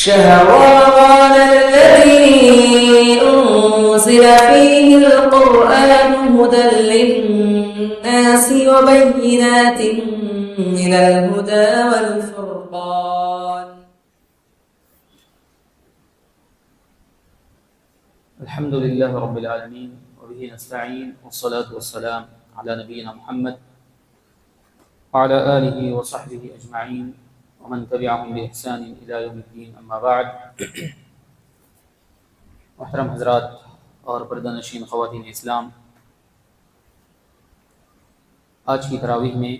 شهر رمضان الذي أنزل فيه القرآن هدى للناس وبينات من الهدى والفرقان. الحمد لله رب العالمين وبه نستعين والصلاة والسلام على نبينا محمد وعلى آله وصحبه أجمعين ومن تبعهم بإحسان إلى يوم الدين. أما بعد. محترم حضرات اور پردہ نشین خواتین اسلام، آج کی تراویح میں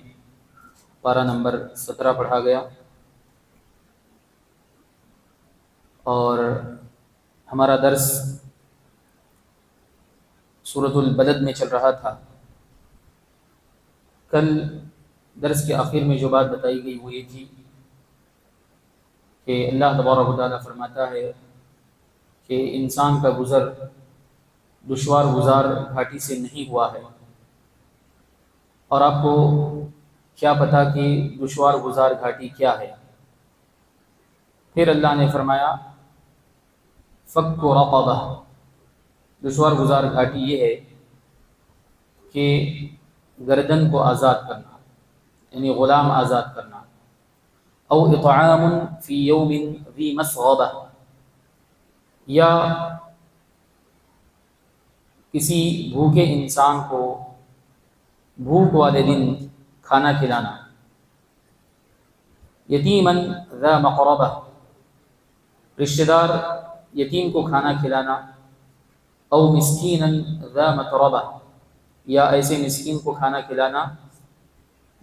پارہ نمبر 17 پڑھا گیا اور ہمارا درس سورۃ البلد میں چل رہا تھا. کل درس کے آخر میں جو بات بتائی گئی وہ یہ تھی کہ اللہ تبارک و تعالیٰ فرماتا ہے کہ انسان کا گزر دشوار گزار گھاٹی سے نہیں ہوا ہے، اور آپ کو کیا پتا کہ دشوار گزار گھاٹی کیا ہے. پھر اللہ نے فرمایا فک رقبہ، دشوار گزار گھاٹی یہ ہے کہ گردن کو آزاد کرنا، یعنی غلام آزاد کرنا. او اطعام فی یوم ذی مسغبہ، یا کسی بھوکے انسان کو بھوک والے دن کھانا کھلانا. یتیما ذا مقربہ، رشتہ دار یتیم کو کھانا کھلانا. او مسکینا ذا متربہ، یا ایسے مسکین کو کھانا کھلانا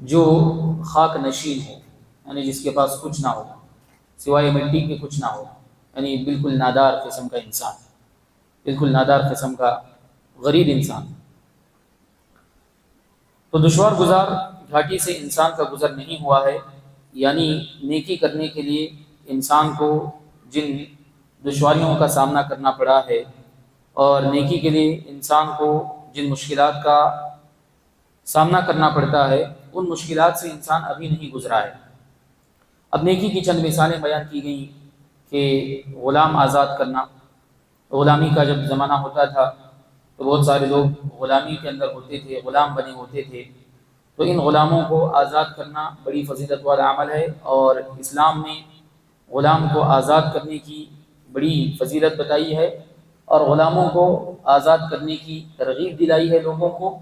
جو خاک نشین ہو، یعنی جس کے پاس کچھ نہ ہو سوائے مٹی کے، کچھ نہ ہو، یعنی بالکل نادار قسم کا انسان، بالکل نادار قسم کا غریب انسان. تو دشوار گزار گھاٹی سے انسان کا گزر نہیں ہوا ہے، یعنی نیکی کرنے کے لیے انسان کو جن دشواریوں کا سامنا کرنا پڑا ہے اور نیکی کے لیے انسان کو جن مشکلات کا سامنا کرنا پڑتا ہے، ان مشکلات سے انسان ابھی نہیں گزرا ہے. اب نیکی کی چند مثالیں بیان کی گئیں کہ غلام آزاد کرنا. غلامی کا جب زمانہ ہوتا تھا تو بہت سارے لوگ غلامی کے اندر ہوتے تھے، غلام بنے ہوتے تھے. تو ان غلاموں کو آزاد کرنا بڑی فضیلت والا عمل ہے، اور اسلام نے غلام کو آزاد کرنے کی بڑی فضیلت بتائی ہے، اور غلاموں کو آزاد کرنے کی ترغیب دلائی ہے لوگوں کو.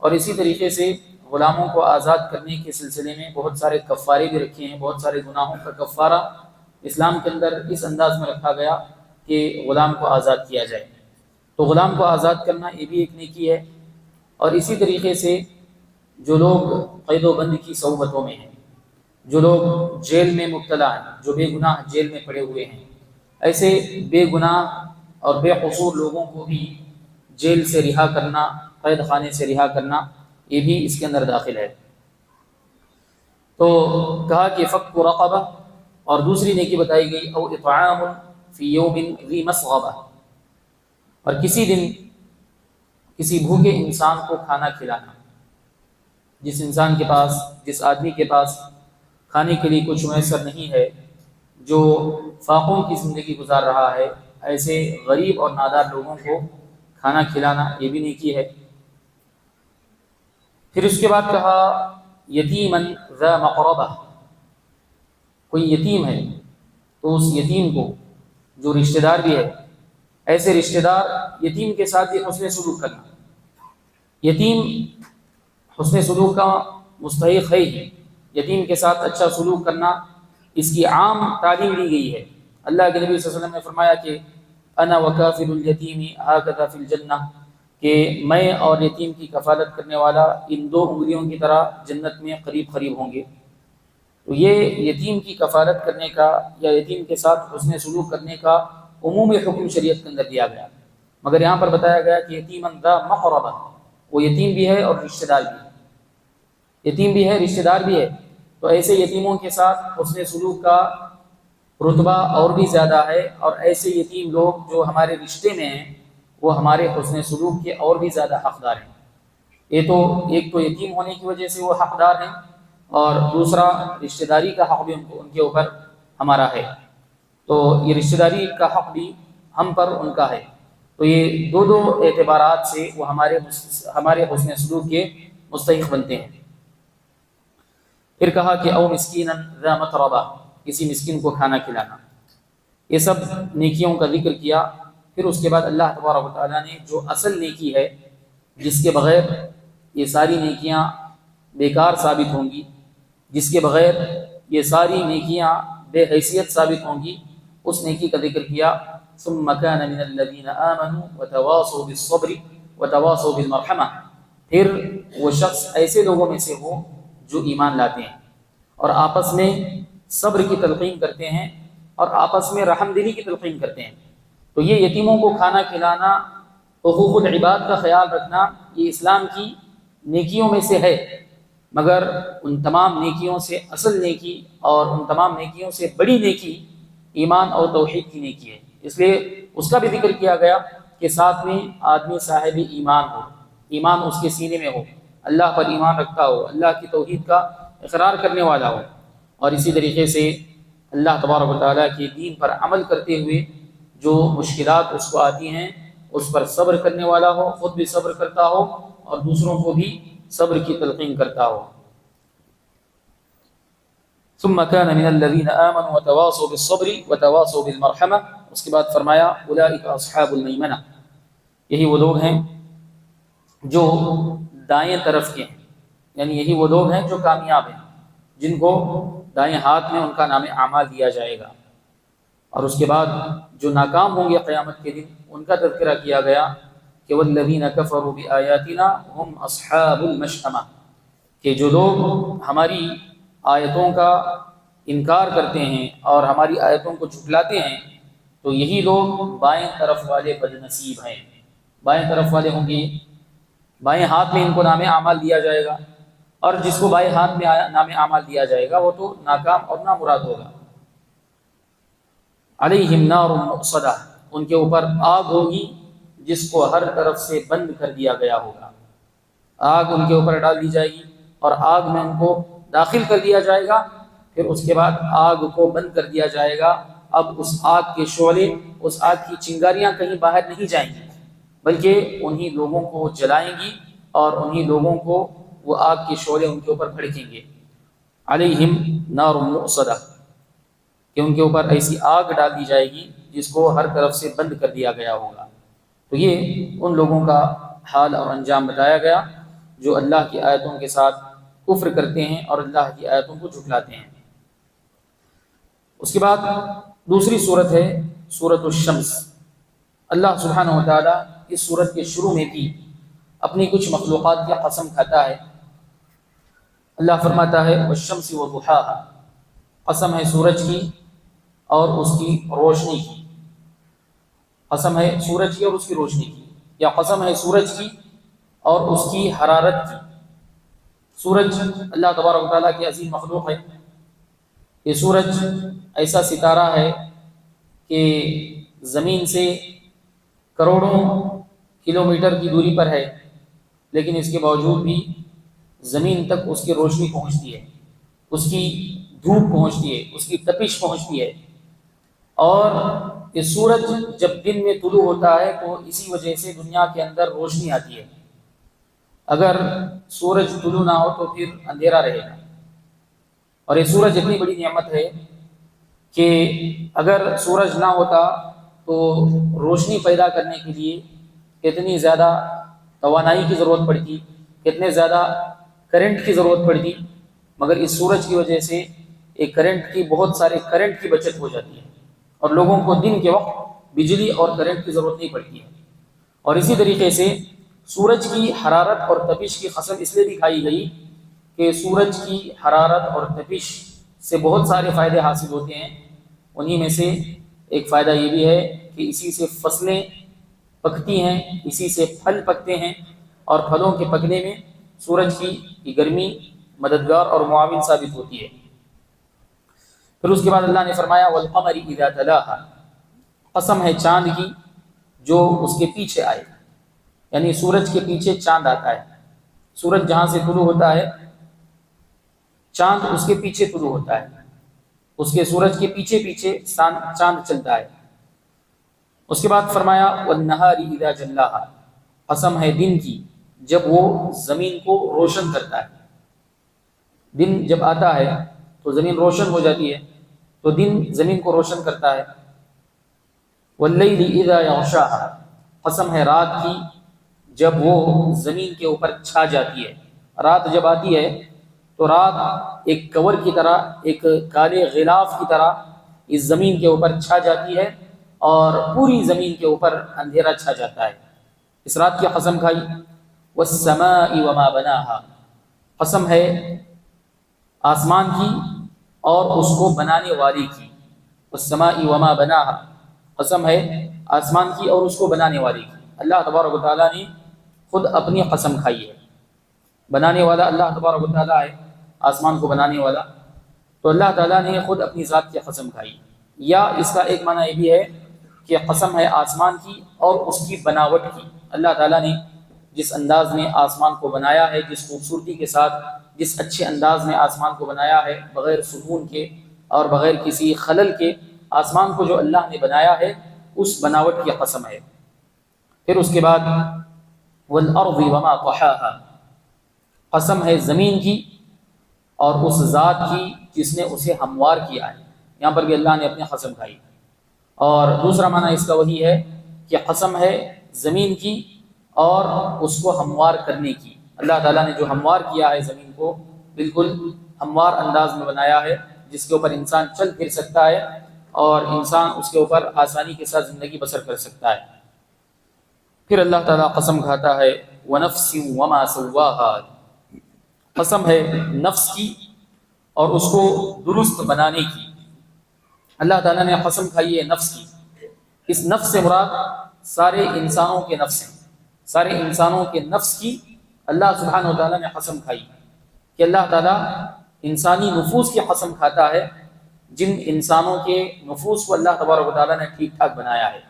اور اسی طریقے سے غلاموں کو آزاد کرنے کے سلسلے میں بہت سارے کفارے بھی رکھے ہیں. بہت سارے گناہوں کا کفارہ اسلام کے اندر اس انداز میں رکھا گیا کہ غلام کو آزاد کیا جائے. تو غلام کو آزاد کرنا یہ بھی ایک نیکی ہے. اور اسی طریقے سے جو لوگ قید و بند کی صحبتوں میں ہیں، جو لوگ جیل میں مبتلا ہیں، جو بے گناہ جیل میں پڑے ہوئے ہیں، ایسے بے گناہ اور بے قصور لوگوں کو بھی جیل سے رہا کرنا، قید خانے سے رہا کرنا، یہ بھی اس کے اندر داخل ہے. تو کہا کہ فک رقبہ، اور دوسری نیکی بتائی گئی او اطعام فی یوم ذی مسغبہ، اور کسی دن کسی بھوکے انسان کو کھانا کھلانا. جس انسان کے پاس، جس آدمی کے پاس کھانے کے لیے کچھ میسر نہیں ہے، جو فاقوں کی زندگی گزار رہا ہے، ایسے غریب اور نادار لوگوں کو کھانا کھلانا یہ بھی نیکی ہے. پھر اس کے بعد کہا یتیما ذا مقربہ، کوئی یتیم ہے تو اس یتیم کو، جو رشتہ دار بھی ہے، ایسے رشتہ دار یتیم کے ساتھ بھی حسن سلوک کرنا. یتیم حسن سلوک کا مستحق ہے ہی، یتیم کے ساتھ اچھا سلوک کرنا اس کی عام تعلیم دی گئی ہے. اللہ کے نبی صلی اللہ علیہ وسلم نے فرمایا کہ انا وکافل الیتیم ہکذا فی الجنہ، کہ میں اور یتیم کی کفالت کرنے والا ان 2 انگلیوں کی طرح جنت میں قریب قریب ہوں گے. تو یہ یتیم کی کفالت کرنے کا یا یتیم کے ساتھ حسن سلوک کرنے کا عمومی حکم شریعت کے اندر دیا گیا، مگر یہاں پر بتایا گیا کہ یتیما ذا مقربہ، وہ یتیم بھی ہے اور رشتہ دار بھی ہے. یتیم بھی ہے، رشتہ دار بھی ہے. تو ایسے یتیموں کے ساتھ حسن سلوک کا رتبہ اور بھی زیادہ ہے، اور ایسے یتیم لوگ جو ہمارے رشتے میں ہیں وہ ہمارے حسن سلوک کے اور بھی زیادہ حقدار ہیں. ایک تو یتیم ہونے کی وجہ سے وہ حقدار ہیں، اور دوسرا رشتہ داری کا حق بھی ان کے اوپر ہمارا ہے. تو یہ رشتہ داری کا حق بھی ہم پر ان کا ہے. تو یہ دو اعتبارات سے وہ ہمارے حسن سلوک کے مستحق بنتے ہیں. پھر کہا کہ او مسکینا ذا متربہ، کسی مسکین کو کھانا کھلانا. یہ سب نیکیوں کا ذکر کیا. پھر اس کے بعد اللہ تبارک و تعالیٰ نے جو اصل نیکی ہے جس کے بغیر یہ ساری نیکیاں بیکار ثابت ہوں گی، جس کے بغیر یہ ساری نیکیاں بے حیثیت ثابت ہوں گی، اس نیکی کا ذکر کیا. ثم كان من الذين آمنوا وتواصوا بالصبر وتواصوا بالمرحمة، پھر وہ شخص ایسے لوگوں میں سے ہو جو ایمان لاتے ہیں اور آپس میں صبر کی تلقین کرتے ہیں اور آپس میں رحم دلی کی تلقین کرتے ہیں. تو یہ یتیموں کو کھانا کھلانا، حقوق العباد کا خیال رکھنا، یہ اسلام کی نیکیوں میں سے ہے. مگر ان تمام نیکیوں سے اصل نیکی اور ان تمام نیکیوں سے بڑی نیکی ایمان اور توحید کی نیکی ہے. اس لیے اس کا بھی ذکر کیا گیا کہ ساتھ میں آدمی صاحب ایمان ہو، ایمان اس کے سینے میں ہو، اللہ پر ایمان رکھتا ہو، اللہ کی توحید کا اقرار کرنے والا ہو، اور اسی طریقے سے اللہ تبارک و تعالیٰ کے دین پر عمل کرتے ہوئے جو مشکلات اس کو آتی ہیں اس پر صبر کرنے والا ہو، خود بھی صبر کرتا ہو اور دوسروں کو بھی صبر کی تلقین کرتا ہو. ثم كان من الذين آمنوا وتواصوا بالصبر وتواصوا بالمرحمة. اس کے بعد فرمایا اولئک اصحاب المیمنہ، یہی وہ لوگ ہیں جو دائیں طرف کے ہیں، یعنی یہی وہ لوگ ہیں جو کامیاب ہیں، جن کو دائیں ہاتھ میں ان کا نام اعمال دیا جائے گا. اور اس کے بعد جو ناکام ہوں گے قیامت کے دن ان کا تذکرہ کیا گیا کہ والذین کفروا بآیاتنا ہم اصحاب المشأمہ، کہ جو لوگ ہماری آیتوں کا انکار کرتے ہیں اور ہماری آیتوں کو جھٹلاتے ہیں تو یہی لوگ بائیں طرف والے بد نصیب ہیں. بائیں طرف والے ہوں گے، بائیں ہاتھ میں ان کو نام اعمال دیا جائے گا، اور جس کو بائیں ہاتھ میں نام اعمال دیا جائے گا وہ تو ناکام اور نامراد ہوگا. علیہم نار مؤصدہ، ان کے اوپر آگ ہوگی جس کو ہر طرف سے بند کر دیا گیا ہوگا. آگ ان کے اوپر ڈال دی جائے گی اور آگ میں ان کو داخل کر دیا جائے گا. پھر اس کے بعد آگ کو بند کر دیا جائے گا. اب اس آگ کے شعلے، اس آگ کی چنگاریاں کہیں باہر نہیں جائیں گی، بلکہ انہی لوگوں کو جلائیں گی اور انہی لوگوں کو وہ آگ کے شعلے ان کے اوپر بھڑکیں گے. علیہم نار مؤصدہ، کہ ان کے اوپر ایسی آگ ڈال دی جائے گی جس کو ہر طرف سے بند کر دیا گیا ہوگا. تو یہ ان لوگوں کا حال اور انجام بتایا گیا جو اللہ کی آیتوں کے ساتھ کفر کرتے ہیں اور اللہ کی آیتوں کو جھٹلاتے ہیں. اس کے بعد دوسری صورت ہے سورۃ الشمس. اللہ سبحانہ و تعالیٰ اس صورت کے شروع میں بھی اپنی کچھ مخلوقات کی قسم کھاتا ہے. اللہ فرماتا ہے والشمس وضحاها، قسم ہے سورج کی اور اس کی روشنی کی. قسم ہے سورج کی اور اس کی روشنی کی، یا قسم ہے سورج کی اور اس کی حرارت کی. سورج اللہ تبارک و تعالیٰ کی عظیم مخلوق ہے. یہ سورج ایسا ستارہ ہے کہ زمین سے کروڑوں کلومیٹر کی دوری پر ہے، لیکن اس کے باوجود بھی زمین تک اس کی روشنی پہنچتی ہے، اس کی دھوپ پہنچتی ہے، اس کی تپش پہنچتی ہے. اور یہ سورج جب دن میں طلوع ہوتا ہے تو اسی وجہ سے دنیا کے اندر روشنی آتی ہے. اگر سورج طلوع نہ ہو تو پھر اندھیرا رہے گا. اور یہ سورج اتنی بڑی نعمت ہے کہ اگر سورج نہ ہوتا تو روشنی پیدا کرنے کے لیے کتنی زیادہ توانائی کی ضرورت پڑتی، کتنے زیادہ کرنٹ کی ضرورت پڑتی. مگر اس سورج کی وجہ سے ایک کرنٹ کی، بہت سارے کرنٹ کی بچت ہو جاتی ہے اور لوگوں کو دن کے وقت بجلی اور کرنٹ کی ضرورت نہیں پڑتی ہے. اور اسی طریقے سے سورج کی حرارت اور تپش کی قسم اس لیے بھی کھائی گئی کہ سورج کی حرارت اور تپش سے بہت سارے فائدے حاصل ہوتے ہیں. انہی میں سے ایک فائدہ یہ بھی ہے کہ اسی سے فصلیں پکتی ہیں، اسی سے پھل پکتے ہیں، اور پھلوں کے پکنے میں سورج کی گرمی مددگار اور معاون ثابت ہوتی ہے. پھر اس کے بعد اللہ نے فرمایا والقمر اذا تلاها، قسم ہے چاند کی جو اس کے پیچھے آئے، یعنی سورج کے پیچھے چاند آتا ہے. سورج جہاں سے طلوع ہوتا ہے چاند اس کے پیچھے طلوع ہوتا ہے. اس کے سورج کے پیچھے پیچھے چاند چلتا ہے۔ اس کے بعد فرمایا والنہار اذا جلاھا، قسم ہے دن کی جب وہ زمین کو روشن کرتا ہے۔ دن جب آتا ہے تو زمین روشن ہو جاتی ہے، تو دن زمین کو روشن کرتا ہے۔ واللیل اذا یغشاھا، قسم ہے رات کی جب وہ زمین کے اوپر چھا جاتی ہے۔ رات جب آتی ہے تو رات ایک کور کی طرح، ایک کالے غلاف کی طرح اس زمین کے اوپر چھا جاتی ہے اور پوری زمین کے اوپر اندھیرا چھا جاتا ہے۔ اس رات کی قسم کھائی۔ والسماء وما بناها، قسم ہے آسمان کی اور اس کو بنانے والے کی۔ والسماء وما بناها، قسم ہے آسمان کی اور اس کو بنانے والے کی۔ اللہ تبارک و تعالیٰ نے خود اپنی قسم کھائی ہے۔ بنانے والا اللہ تبارک و تعالیٰ ہے، آسمان کو بنانے والا، تو اللہ تعالیٰ نے خود اپنی ذات کی قسم کھائی۔ یا اس کا ایک معنی یہ بھی ہے کہ قسم ہے آسمان کی اور اس کی بناوٹ کی۔ اللہ تعالیٰ نے جس انداز میں آسمان کو بنایا ہے، جس خوبصورتی کے ساتھ، جس اچھے انداز میں آسمان کو بنایا ہے، بغیر سکون کے اور بغیر کسی خلل کے آسمان کو جو اللہ نے بنایا ہے، اس بناوٹ کی قسم ہے۔ پھر اس کے بعد والارض وما طحاها، قسم ہے زمین کی اور اس ذات کی جس نے اسے ہموار کیا ہے۔ یہاں پر بھی اللہ نے اپنی قسم کھائی۔ اور دوسرا معنی اس کا وہی ہے کہ قسم ہے زمین کی اور اس کو ہموار کرنے کی۔ اللہ تعالیٰ نے جو ہموار کیا ہے زمین کو، بالکل ہموار انداز میں بنایا ہے، جس کے اوپر انسان چل پھر سکتا ہے اور انسان اس کے اوپر آسانی کے ساتھ زندگی بسر کر سکتا ہے۔ پھر اللہ تعالیٰ قسم کھاتا ہے وَنَفْسٍ وَمَا سَوَّاهَا، قسم ہے نفس کی اور اس کو درست بنانے کی۔ اللہ تعالیٰ نے قسم کھائی ہے نفس کی۔ اس نفس سے مراد سارے انسانوں کے نفس ہیں۔ سارے انسانوں کے نفس کی اللہ سبحانہ و تعالیٰ نے قسم کھائی کہ اللہ تعالیٰ انسانی نفوس کی قسم کھاتا ہے، جن انسانوں کے نفوس کو اللہ تبارک و تعالیٰ نے ٹھیک ٹھاک بنایا ہے۔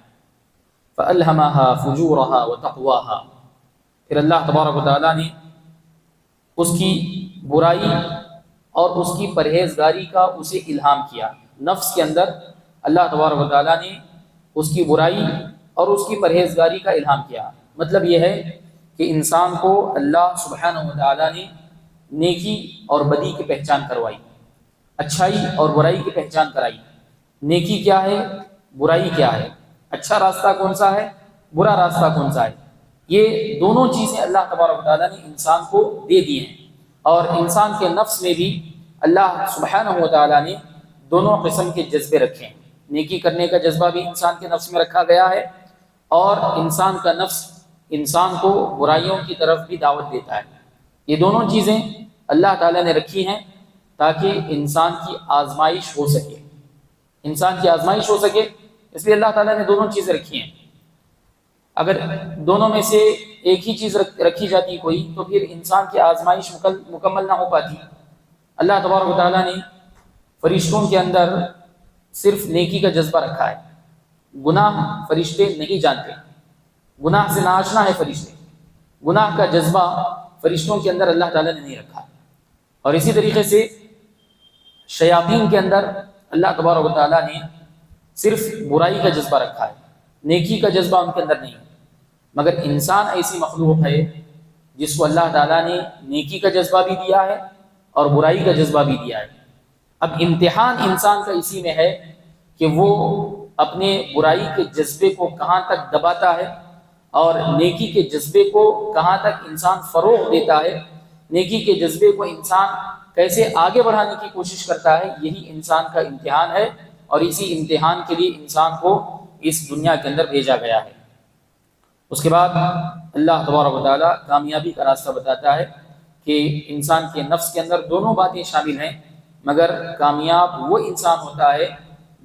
فَأَلْهَمَهَا فُجُورَهَا وَتَقْوَاهَا، پھر اللہ تبارک و تعالیٰ نے اس کی برائی اور اس کی پرہیزگاری کا اسے الہام کیا۔ نفس کے اندر اللہ تبارک و تعالیٰ نے اس کی برائی اور اس کی پرہیزگاری کا الہام کیا۔ مطلب یہ ہے کہ انسان کو اللہ سبحانہ و تعالیٰ نے نیکی اور بدی کی پہچان کروائی، اچھائی اور برائی کی پہچان کرائی۔ نیکی کیا ہے، برائی کیا ہے، اچھا راستہ کون سا ہے، برا راستہ کون سا ہے، یہ دونوں چیزیں اللہ تبارک و تعالیٰ نے انسان کو دے دی ہیں۔ اور انسان کے نفس میں بھی اللہ سبحانہ و تعالیٰ نے دونوں قسم کے جذبے رکھے ہیں۔ نیکی کرنے کا جذبہ بھی انسان کے نفس میں رکھا گیا ہے، اور انسان کا نفس انسان کو برائیوں کی طرف بھی دعوت دیتا ہے۔ یہ دونوں چیزیں اللہ تعالیٰ نے رکھی ہیں تاکہ انسان کی آزمائش ہو سکے، انسان کی آزمائش ہو سکے، اس لیے اللہ تعالیٰ نے دونوں چیزیں رکھی ہیں۔ اگر دونوں میں سے ایک ہی چیز رکھی جاتی کوئی، تو پھر انسان کی آزمائش مکمل نہ ہو پاتی۔ اللہ تبارک و تعالیٰ نے فرشتوں کے اندر صرف نیکی کا جذبہ رکھا ہے۔ گناہ فرشتے نہیں جانتے، گناہ سے ناآشنا ہے فرشتے، گناہ کا جذبہ فرشتوں کے اندر اللہ تعالیٰ نے نہیں رکھا۔ اور اسی طریقے سے شیاطین کے اندر اللہ تبارک و تعالیٰ نے صرف برائی کا جذبہ رکھا ہے، نیکی کا جذبہ ان کے اندر نہیں۔ مگر انسان ایسی مخلوق ہے جس کو اللہ تعالیٰ نے نیکی کا جذبہ بھی دیا ہے اور برائی کا جذبہ بھی دیا ہے۔ اب امتحان انسان کا اسی میں ہے کہ وہ اپنے برائی کے جذبے کو کہاں تک دباتا ہے اور نیکی کے جذبے کو کہاں تک انسان فروغ دیتا ہے، نیکی کے جذبے کو انسان کیسے آگے بڑھانے کی کوشش کرتا ہے۔ یہی انسان کا امتحان ہے، اور اسی امتحان کے لیے انسان کو اس دنیا کے اندر بھیجا گیا ہے۔ اس کے بعد اللہ تبارک و تعالیٰ کامیابی کا راستہ بتاتا ہے کہ انسان کے نفس کے اندر دونوں باتیں شامل ہیں، مگر کامیاب وہ انسان ہوتا ہے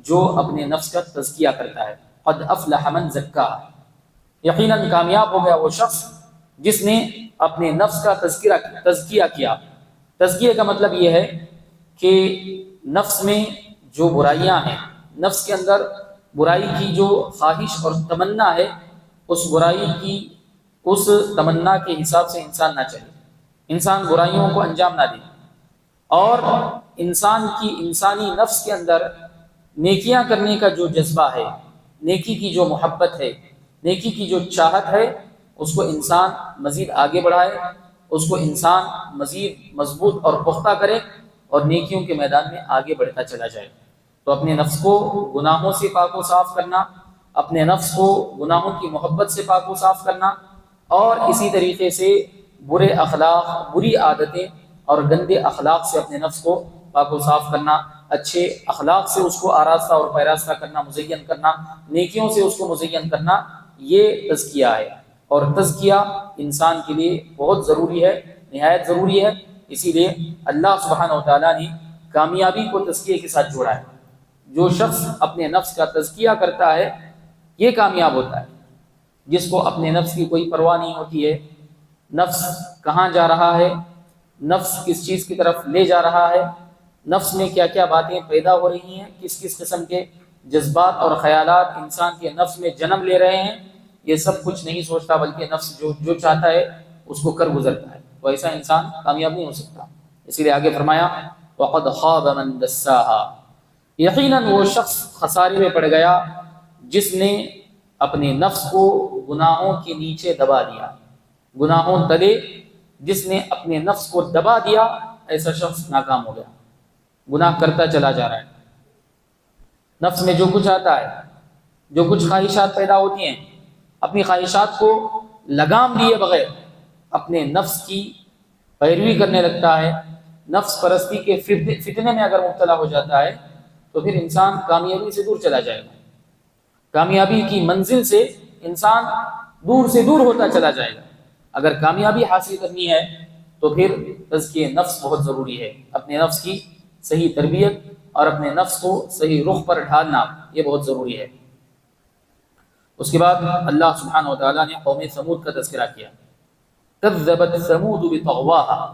جو اپنے نفس کا تزکیہ کرتا ہے۔ قد افلح من زکاہا، یقیناً کامیاب ہو گیا وہ شخص جس نے اپنے نفس کا تزکیہ کیا۔ تزکیہ کا مطلب یہ ہے کہ نفس میں جو برائیاں ہیں، نفس کے اندر برائی کی جو خواہش اور تمنا ہے، اس برائی کی اس تمنا کے حساب سے انسان نہ چلے، انسان برائیوں کو انجام نہ دے، اور انسان کی انسانی نفس کے اندر نیکیاں کرنے کا جو جذبہ ہے، نیکی کی جو محبت ہے، نیکی کی جو چاہت ہے، اس کو انسان مزید آگے بڑھائے، اس کو انسان مزید مضبوط اور پختہ کرے اور نیکیوں کے میدان میں آگے بڑھتا چلا جائے۔ تو اپنے نفس کو گناہوں سے پاک و صاف کرنا، اپنے نفس کو گناہوں کی محبت سے پاک و صاف کرنا، اور اسی طریقے سے برے اخلاق، بری عادتیں اور گندے اخلاق سے اپنے نفس کو پاک و صاف کرنا، اچھے اخلاق سے اس کو آراستہ اور پیراستہ کرنا، مزین کرنا، نیکیوں سے اس کو مزین کرنا، یہ تزکیہ ہے۔ اور تزکیہ انسان کے لیے بہت ضروری ہے، نہایت ضروری ہے۔ اسی لیے اللہ سبحانہ و تعالیٰ نے کامیابی کو تزکیے کے ساتھ جوڑا ہے۔ جو شخص اپنے نفس کا تزکیہ کرتا ہے یہ کامیاب ہوتا ہے، جس کو اپنے نفس کی کوئی پرواہ نہیں ہوتی ہے، نفس کہاں جا رہا ہے، نفس کس چیز کی طرف لے جا رہا ہے، نفس میں کیا کیا باتیں پیدا ہو رہی ہیں، کس کس قسم کے جذبات اور خیالات انسان کے نفس میں جنم لے رہے ہیں، یہ سب کچھ نہیں سوچتا، بلکہ نفس جو چاہتا ہے اس کو کر گزرتا ہے۔ تو ایسا انسان کامیاب نہیں ہو سکتا۔ اسی لیے آگے فرمایا وَقَدْ خَابَ مَنْ دَسَّاهَا، یقیناً وہ شخص خسارے میں پڑ گیا جس نے اپنے نفس کو گناہوں کے نیچے دبا دیا، گناہوں تلے جس نے اپنے نفس کو دبا دیا، ایسا شخص ناکام ہو گیا، گناہ کرتا چلا جا رہا ہے۔ نفس میں جو کچھ آتا ہے، جو کچھ خواہشات پیدا ہوتی ہیں، اپنی خواہشات کو لگام دیے بغیر اپنے نفس کی پیروی کرنے لگتا ہے، نفس پرستی کے فتنے میں اگر مبتلا ہو جاتا ہے تو پھر انسان کامیابی سے دور چلا جائے گا، کامیابی کی منزل سے انسان دور سے دور ہوتا چلا جائے گا۔ اگر کامیابی حاصل کرنی ہے تو پھر تزکیہ نفس بہت ضروری ہے، اپنے نفس کی صحیح تربیت اور اپنے نفس کو صحیح رخ پر ڈھالنا یہ بہت ضروری ہے۔ اس کے بعد اللہ سبحانہ و تعالیٰ نے قوم ثمود کا تذکرہ کیا، کذبت ثمود بطغواہا،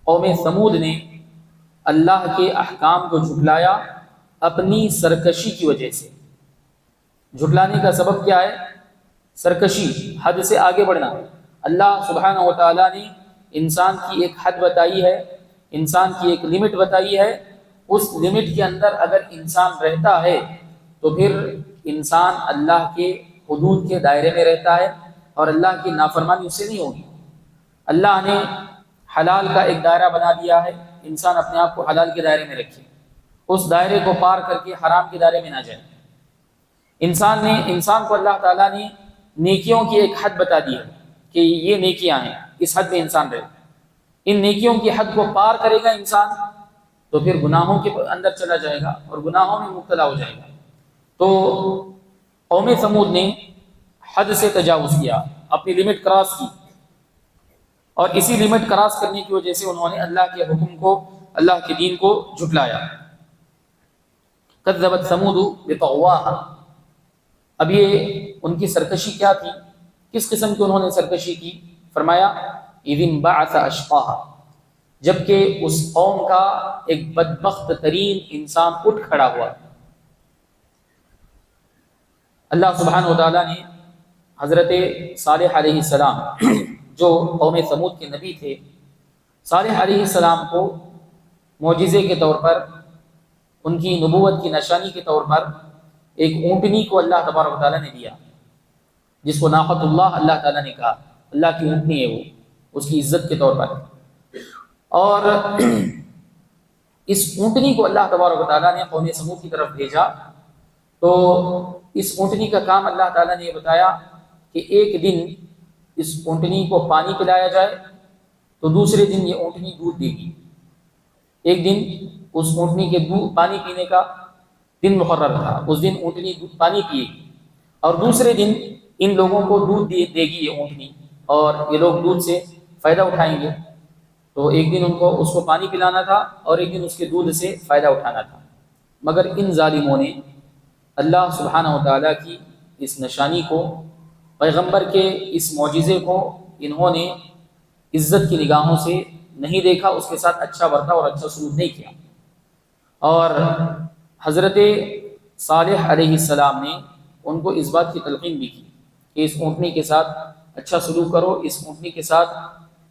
قوم ثمود نے اللہ کے احکام کو جھٹلایا اپنی سرکشی کی وجہ سے۔ جھٹلانے کا سبب کیا ہے؟ سرکشی، حد سے آگے بڑھنا۔ اللہ سبحانہ و تعالیٰ نے انسان کی ایک حد بتائی ہے، انسان کی ایک لمٹ بتائی ہے، اس لمٹ کے اندر اگر انسان رہتا ہے تو پھر انسان اللہ کے حدود کے دائرے میں رہتا ہے اور اللہ کی نافرمانی اس سے نہیں ہوگی۔ اللہ نے حلال کا ایک دائرہ بنا دیا ہے، انسان اپنے آپ کو حلال کے دائرے میں رکھے، اس دائرے کو پار کر کے حرام کے دائرے میں نہ جائے۔ انسان کو اللہ تعالیٰ نے نیکیوں کی ایک حد بتا دی ہے کہ یہ نیکیاں ہیں، اس حد میں انسان رہے، ان نیکیوں کی حد کو پار کرے گا انسان تو پھر گناہوں کے اندر چلا جائے گا اور گناہوں میں مبتلا ہو جائے گا۔ تو قوم ثمود نے حد سے تجاوز کیا، اپنی لمٹ کراس کی، اور اسی لمٹ کراس کرنے کی وجہ سے انہوں نے اللہ کے حکم کو، اللہ کے دین کو جھٹلایا۔ کذبت ثمود بطغواہا، اب یہ ان کی سرکشی کیا تھی، کس قسم کی انہوں نے سرکشی کی؟ فرمایا اذ انبعث اشقاہا، جبکہ اس قوم کا ایک بدبخت ترین انسان اٹھ کھڑا ہوا۔ اللہ سبحانہ و تعالیٰ نے حضرت صالح علیہ السلام جو قوم ثمود کے نبی تھے، صالح علیہ السلام کو معجزے کے طور پر، ان کی نبوت کی نشانی کے طور پر ایک اونٹنی کو اللہ تبارک و تعالیٰ نے دیا، جس کو ناقۃ اللہ تعالیٰ نے کہا، اللہ کی اونٹنی ہے وہ، اس کی عزت کے طور پر۔ اور اس اونٹنی کو اللہ تبارک و تعالیٰ نے قوم ثمود کی طرف بھیجا، تو اس اونٹنی کا کام اللہ تعالیٰ نے یہ بتایا کہ ایک دن اس اونٹنی کو پانی پلایا جائے تو دوسرے دن یہ اونٹنی دودھ دے گی۔ ایک دن اس اونٹنی کے پانی پینے کا دن مقرر تھا، اس دن اونٹنی پانی پیے گی، اور دوسرے دن ان لوگوں کو دودھ دے گی یہ اونٹنی، اور یہ لوگ دودھ سے فائدہ اٹھائیں گے۔ تو ایک دن ان کو اس کو پانی پلانا تھا اور ایک دن اس کے دودھ سے فائدہ اٹھانا تھا، مگر ان ظالموں نے اللہ سبحانہ و تعالیٰ کی اس نشانی کو، پیغمبر کے اس معجزے کو انہوں نے عزت کی نگاہوں سے نہیں دیکھا، اس کے ساتھ اچھا برتاؤ اور اچھا سلوک نہیں کیا۔ اور حضرت صالح علیہ السلام نے ان کو اس بات کی تلقین بھی کی کہ اس اونٹنی کے ساتھ اچھا سلوک کرو، اس اونٹنی کے ساتھ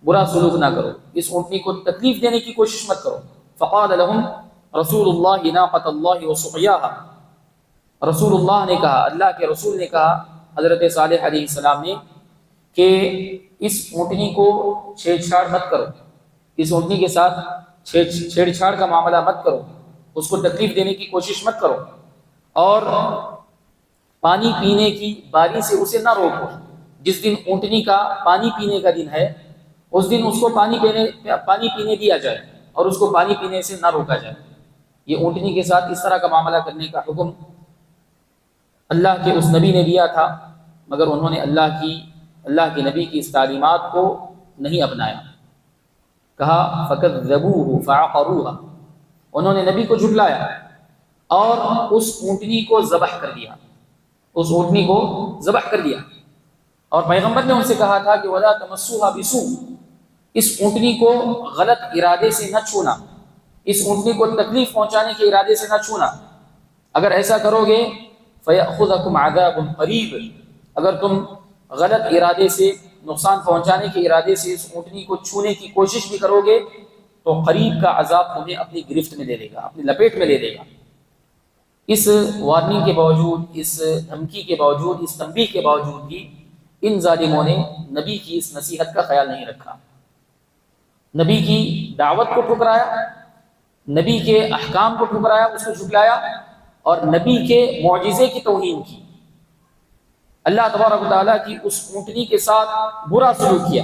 برا سلوک نہ کرو، اس اونٹنی کو تکلیف دینے کی کوشش مت کرو۔ فقال لهم رسول اللہ ناقۃ اللہ وسقیاہا، رسول اللہ نے کہا، اللہ کے رسول نے کہا حضرت صالح علیہ السلام نے کہ اس اونٹنی کو چھیڑ چھاڑ مت کرو، اس اونٹنی کے ساتھ چھیڑ چھاڑ کا معاملہ مت کرو، اس کو تکلیف دینے کی کوشش مت کرو، اور پانی پینے کی باری سے اسے نہ روکو۔ جس دن اونٹنی کا پانی پینے کا دن ہے اس دن اس کو پانی پینے دیا جائے اور اس کو پانی پینے سے نہ روکا جائے۔ یہ اونٹنی کے ساتھ اس طرح کا معاملہ کرنے کا حکم اللہ کے اس نبی نے دیا تھا، مگر انہوں نے اللہ کے نبی کی اس تعلیمات کو نہیں اپنایا۔ کہا فَكَذَّبُوهُ فَعَقَرُوهَا، انہوں نے نبی کو جھٹلایا اور اس اونٹنی کو ذبح کر دیا، اس اونٹنی کو ذبح کر دیا۔ اور پیغمبر نے ان سے کہا تھا کہ وَلَا تَمَسُّوهَا بِسُوءٍ، اس اونٹنی کو غلط ارادے سے نہ چھونا، اس اونٹنی کو تکلیف پہنچانے کے ارادے سے نہ چھونا، اگر ایسا کرو گے فَيَأْخُذَكُمْ عَذَابٌ قَرِيبٌ، اگر تم غلط ارادے سے، نقصان پہنچانے کے ارادے سے اس اونٹنی کو چھونے کی کوشش بھی کرو گے تو قریب کا عذاب تمہیں اپنی گرفت میں لے لے گا، اپنی لپیٹ میں لے لے گا۔ اس وارننگ کے باوجود، اس دھمکی کے باوجود، اس تنبیہ کے باوجود بھی ان ظالموں نے نبی کی اس نصیحت کا خیال نہیں رکھا، نبی کی دعوت کو ٹھکرایا، نبی کے احکام کو ٹھکرایا، اس کو جھٹلایا اور نبی کے معجزے کی توہین کی۔ اللہ تبارک و تعالیٰ کی اس اونٹنی کے ساتھ برا سلوک کیا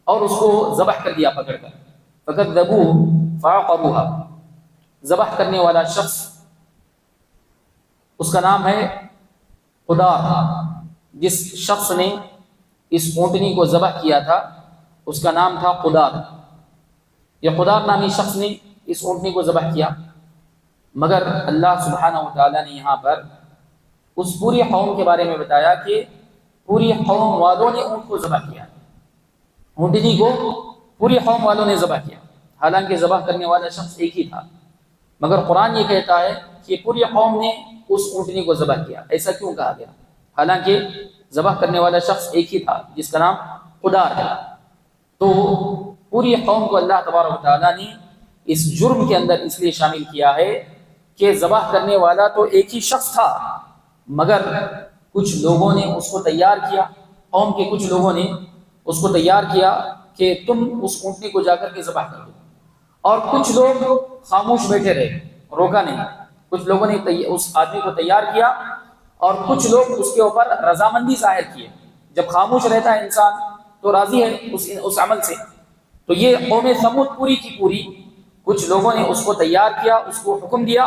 اور اس کو ذبح کر دیا پکڑ کر۔ فَكَذَّبُوهُ فَعَقَرُوهَا، ذبح کرنے والا شخص اس کا نام ہے قدار، جس شخص نے اس اونٹنی کو ذبح کیا تھا اس کا نام تھا قدار۔ یہ قدار نامی شخص نے اس اونٹنی کو ذبح کیا، مگر اللہ سبحانہ و تعالیٰ نے یہاں پر اس پوری قوم کے بارے میں بتایا کہ پوری قوم والوں نے اونٹ کو ذبح کیا، اونٹنی کو پوری قوم والوں نے ذبح کیا، حالانکہ ذبح کرنے والا شخص ایک ہی تھا، مگر قرآن یہ کہتا ہے کہ پوری قوم نے اس اونٹنی کو ذبح کیا۔ ایسا کیوں کہا گیا؟ حالانکہ ذبح کرنے والا شخص ایک ہی تھا جس کا نام قدار ہے۔ تو پوری قوم کو اللہ تبارک و تعالیٰ نے اس جرم کے اندر اس لیے شامل کیا ہے کہ ذبح کرنے والا تو ایک ہی شخص تھا، مگر کچھ لوگوں نے اس کو تیار کیا، قوم کے کچھ لوگوں نے اس کو تیار کیا کہ تم اس اونٹنی کو جا کر کے ذبح کر دو، اور کچھ لوگ خاموش بیٹھے رہے، روکا نہیں۔ کچھ لوگوں نے اس آدمی کو تیار کیا اور کچھ لوگ اس کے اوپر رضامندی ظاہر کیے۔ جب خاموش رہتا ہے انسان تو راضی ہے اس عمل سے۔ تو یہ قوم ثمود پوری کی پوری، کچھ لوگوں نے اس کو تیار کیا، اس کو حکم دیا،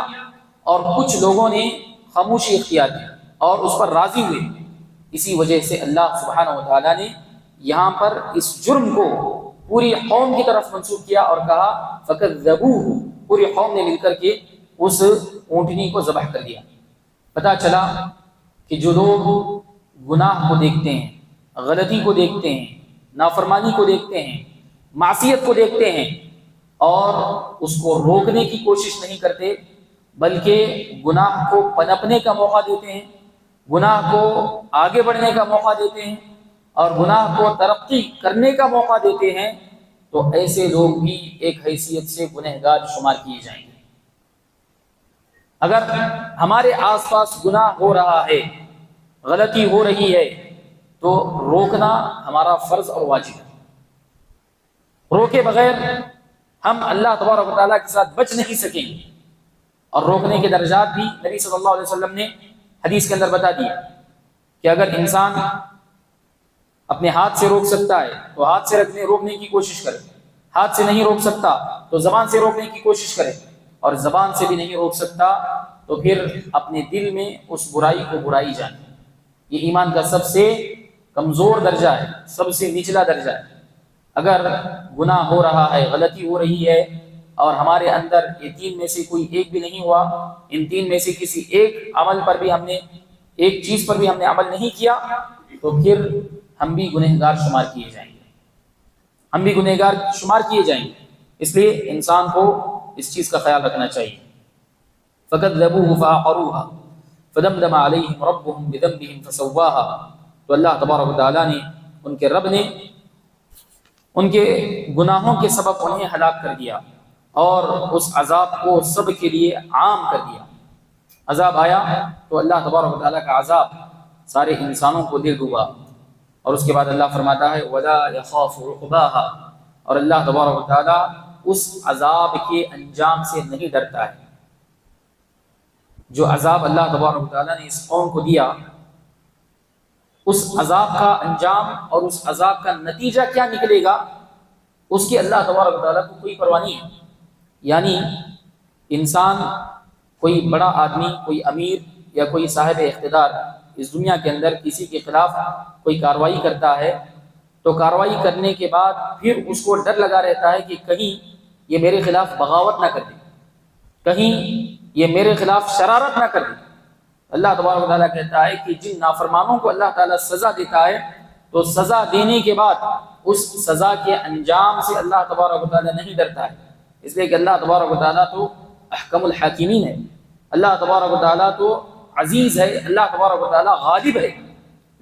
اور کچھ لوگوں نے خاموشی اختیار کی اور اس پر راضی ہوئے۔ اسی وجہ سے اللہ سبحانہ و تعالیٰ نے یہاں پر اس جرم کو پوری قوم کی طرف منسوب کیا اور کہا فَكَذَّبُوهُ، پوری قوم نے مل کر کے اس اونٹنی کو ذبح کر دیا۔ پتہ چلا کہ جو لوگ گناہ کو دیکھتے ہیں، غلطی کو دیکھتے ہیں، نافرمانی کو دیکھتے ہیں، معصیت کو دیکھتے ہیں اور اس کو روکنے کی کوشش نہیں کرتے، بلکہ گناہ کو پنپنے کا موقع دیتے ہیں، گناہ کو آگے بڑھنے کا موقع دیتے ہیں اور گناہ کو ترقی کرنے کا موقع دیتے ہیں، تو ایسے لوگ بھی ایک حیثیت سے گنہگار شمار کیے جائیں گے۔ اگر ہمارے آس پاس گناہ ہو رہا ہے، غلطی ہو رہی ہے، تو روکنا ہمارا فرض اور واجب ہے۔ روکے بغیر ہم اللہ تبارک و تعالیٰ کے ساتھ بچ نہیں سکیں گے، اور روکنے کے درجات بھی نبی صلی اللہ علیہ وسلم نے حدیث کے اندر بتا دیا کہ اگر انسان اپنے ہاتھ سے روک سکتا ہے تو ہاتھ سے روکنے کی کوشش کرے، ہاتھ سے نہیں روک سکتا تو زبان سے روکنے کی کوشش کرے، اور زبان سے بھی نہیں روک سکتا تو پھر اپنے دل میں اس برائی کو برائی جانے۔ یہ ایمان کا سب سے کمزور درجہ ہے، سب سے نچلا درجہ ہے۔ اگر گناہ ہو رہا ہے، غلطی ہو رہی ہے، اور ہمارے اندر یہ تین میں سے کوئی ایک بھی نہیں ہوا، ان تین میں سے کسی ایک عمل پر بھی ایک چیز پر بھی ہم نے عمل نہیں کیا، تو پھر ہم بھی گنہگار شمار کیے جائیں گے، ہم بھی گنہگار شمار کیے جائیں گے۔ اس لیے انسان کو اس چیز کا خیال رکھنا چاہیے۔ فَكَذَّبُوهُ فَعَقَرُوهَا فَدَمْدَمَ عَلَيْهِمْ رَبُّهُمْ بِذَنبِهِمْ فَسَوَّاهَا، تو اللہ تبارک و تعالیٰ نے، ان کے رب نے ان کے گناہوں کے سبب انہیں ہلاک کر دیا، اور اس عذاب کو سب کے لیے عام کر دیا۔ عذاب آیا تو اللہ تبارک و تعالیٰ کا عذاب سارے انسانوں کو دے ڈوبا، اور اس کے بعد اللہ فرماتا ہے وَلَا يَخَافُ عُقْبَاهَا، اور اللہ تبارک و تعالیٰ اس عذاب کے انجام سے نہیں ڈرتا ہے۔ جو عذاب اللہ تبارک و تعالیٰ نے اس قوم کو دیا، اس عذاب کا انجام اور اس عذاب کا نتیجہ کیا نکلے گا، اس کی اللہ تبارک و تعالیٰ کو کوئی پرواہ نہیں ہے۔ یعنی انسان، کوئی بڑا آدمی، کوئی امیر یا کوئی صاحب اقتدار اس دنیا کے اندر کسی کے خلاف کوئی کارروائی کرتا ہے تو کارروائی کرنے کے بعد پھر اس کو ڈر لگا رہتا ہے کہ کہیں یہ میرے خلاف بغاوت نہ کر دے، کہیں یہ میرے خلاف شرارت نہ کر دے۔ اللہ تبارک و تعالیٰ کہتا ہے کہ جن نافرمانوں کو اللہ تعالیٰ سزا دیتا ہے تو سزا دینے کے بعد اس سزا کے انجام سے اللہ تبارک و تعالیٰ نہیں ڈرتا ہے، اس لیے کہ اللہ تبارک و تعالیٰ تو احکم الحاکمین ہے، اللہ تبارک و تعالیٰ تو عزیز ہے، اللہ تبارک و تعالیٰ غالب ہے۔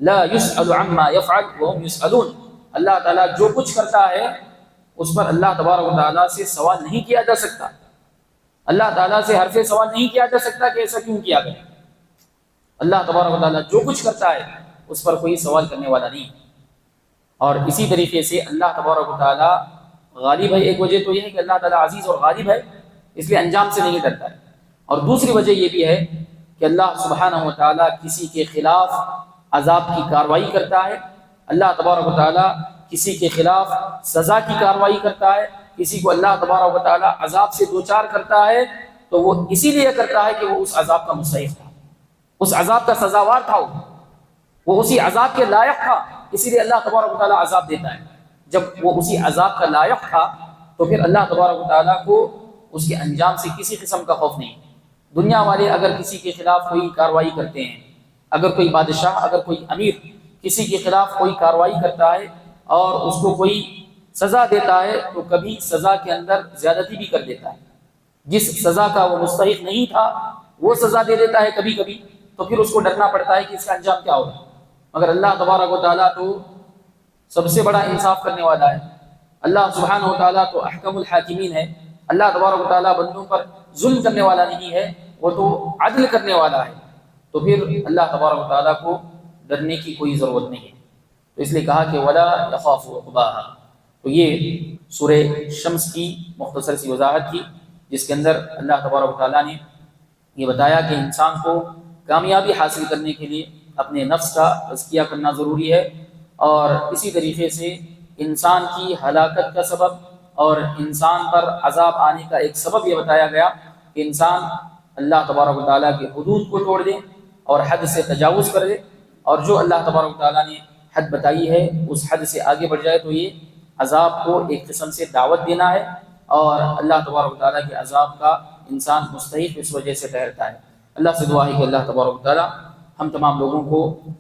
لا يسأل عما يفعل وهم يسألون، اللہ تعالیٰ جو کچھ کرتا ہے اس پر اللہ تبارک و تعالیٰ سے سوال نہیں کیا جا سکتا، اللہ تعالیٰ سے حرف سوال نہیں کیا جا سکتا کہ ایسا کیوں کیا گیا۔ اللہ تبارک و تعالیٰ جو کچھ کرتا ہے اس پر کوئی سوال کرنے والا نہیں۔ اور اسی طریقے سے اللہ تبارک و تعالیٰ غالب ہے، ایک وجہ تو یہ ہے کہ اللہ تعالیٰ عزیز اور غالب ہے، اس لیے انجام سے نہیں ڈرتا ہے، اور دوسری وجہ یہ بھی ہے کہ اللہ سبحانہ و تعالیٰ کسی کے خلاف عذاب کی کارروائی کرتا ہے، اللہ تبارک و تعالیٰ کسی کے خلاف سزا کی کارروائی کرتا ہے، کسی کو اللہ تبارک و تعالیٰ عذاب سے دوچار کرتا ہے تو وہ اسی لیے کرتا ہے کہ وہ اس عذاب کا مستحق تھا، اس عذاب کا سزاوار تھا، وہ اسی عذاب کے لائق تھا، اسی لیے اللہ تبارک و تعالیٰ عذاب دیتا ہے۔ جب وہ اسی عذاب کا لائق تھا تو پھر اللہ تبارک و تعالیٰ کو اس کے انجام سے کسی قسم کا خوف نہیں۔ دنیا والے اگر کسی کے خلاف کوئی کارروائی کرتے ہیں، اگر کوئی بادشاہ، اگر کوئی امیر کسی کے خلاف کوئی کارروائی کرتا ہے اور اس کو کوئی سزا دیتا ہے تو کبھی سزا کے اندر زیادتی بھی کر دیتا ہے، جس سزا کا وہ مستحق نہیں تھا وہ سزا دے دیتا ہے کبھی کبھی، تو پھر اس کو ڈرنا پڑتا ہے کہ اس کا انجام کیا ہوگا۔ مگر اللہ تبارک و تعالیٰ تو سب سے بڑا انصاف کرنے والا ہے، اللہ سبحانہ و تعالیٰ تو احکم الحاکمین ہے، اللہ تبارک و تعالیٰ بندوں پر ظلم کرنے والا نہیں ہے، وہ تو عدل کرنے والا ہے، تو پھر اللہ تبارک و تعالیٰ کو ڈرنے کی کوئی ضرورت نہیں ہے۔ تو اس لیے کہا کہ ولا يخاف عقباها، تو یہ سورہ شمس کی مختصر سی وضاحت تھی، جس کے اندر اللہ تبارک و تعالیٰ نے یہ بتایا کہ انسان کو کامیابی حاصل کرنے کے لیے اپنے نفس کا تزکیہ کرنا ضروری ہے، اور اسی طریقے سے انسان کی ہلاکت کا سبب اور انسان پر عذاب آنے کا ایک سبب یہ بتایا گیا کہ انسان اللہ تبارک و تعالیٰ کے حدود کو توڑ دے اور حد سے تجاوز کر دے، اور جو اللہ تبارک و تعالیٰ نے حد بتائی ہے اس حد سے آگے بڑھ جائے تو یہ عذاب کو ایک قسم سے دعوت دینا ہے، اور اللہ تبارک و تعالیٰ کے عذاب کا انسان مستحق اس وجہ سے ٹھہرتا ہے۔ اللہ سے دعا ہے کہ اللہ تبارک و تعالیٰ ہم تمام لوگوں کو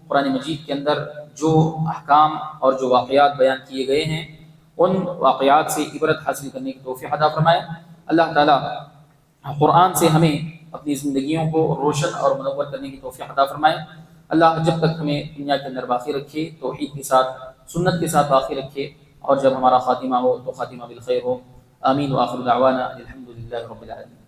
قرآن مجید کے اندر جو احکام اور جو واقعات بیان کیے گئے ہیں ان واقعات سے عبرت حاصل کرنے کی توفیق عطا فرمائے۔ اللہ تعالیٰ قرآن سے ہمیں اپنی زندگیوں کو روشن اور منور کرنے کی توفیق عطا فرمائے۔ اللہ جب تک ہمیں دنیا کے اندر باقی رکھے، توحید کے ساتھ، سنت کے ساتھ باقی رکھے، اور جب ہمارا خاتمہ ہو تو خاتمہ بالخیر ہو۔ آمین، وآخر دعوانا الحمد للہ رب العالمین۔